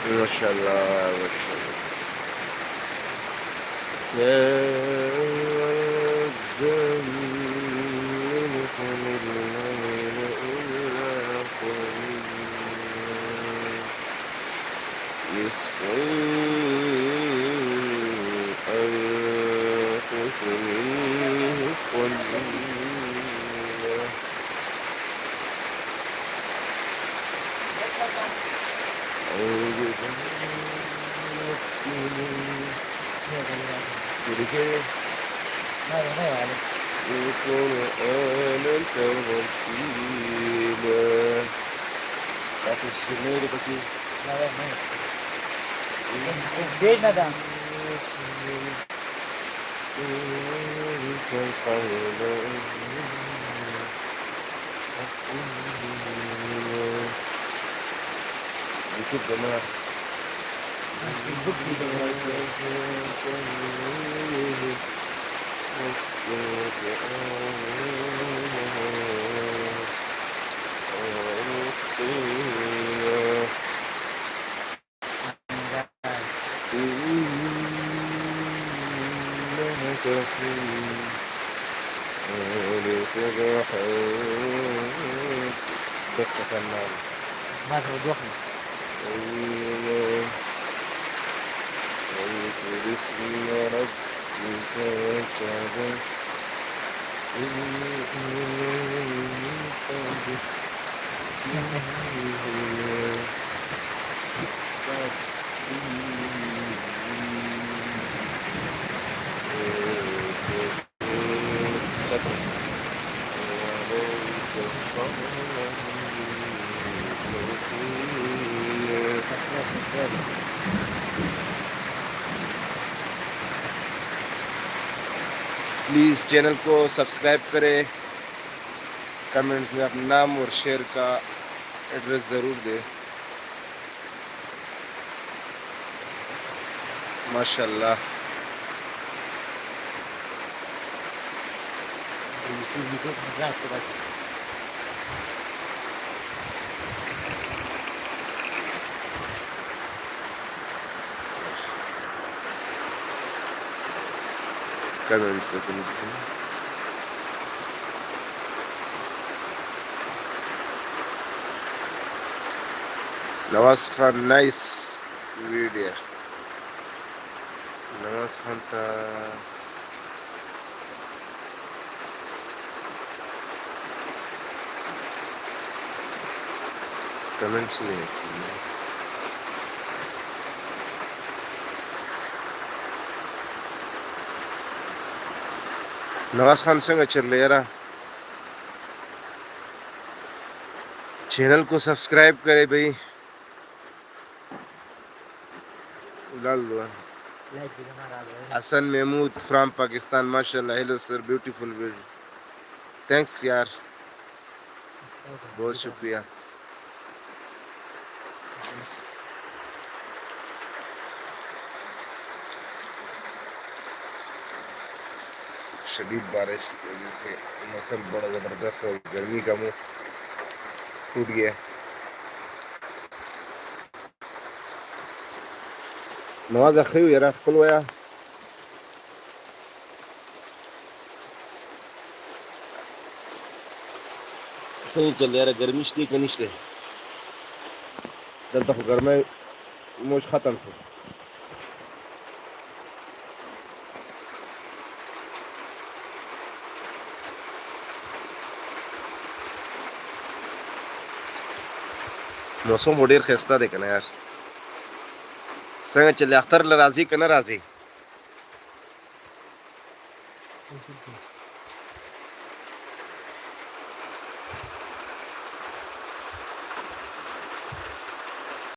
माशाल्लाह माशाल्लाह। يا أيها الزميل قم الليل إلا قليلا نصفه أو ينقص منه قليلا أو بدلك قرآنا ترتيلا. That's a shimmy baki. Big na da. YouTube bana Book di da. بس كسرنا ما تروحني. بسم ربك وكذا سطر please channel को सब्सक्राइब करें, कमेंट में अपना नाम और शेयर का एड्रेस ज़रूर दें। माशाल्लाह कमेंट पे नवाज खान नाइस वीडियो नवाज खान का कमेंट्स नहीं है। नवाज खान संग चल रहे यार, चैनल को सब्सक्राइब करे भाई, डाल दो। हसन महमूद फ्रॉम पाकिस्तान, माशाल्लाह, hello sir, beautiful video, thanks यार, बहुत शुक्रिया। शदीद बारिश की वजह से मौसम बड़ा ज़बरदस्त और गर्मी का मुंह टूट गया। नवाज अखी यार फुल वया सही चल यार, गर्मी शदी कनिश्ते दलता गर्मा मोश ख़त्म शो। मौसम वो ढेर खस्ता देख ना यार, संग चले अख्तर राजी कना राजी।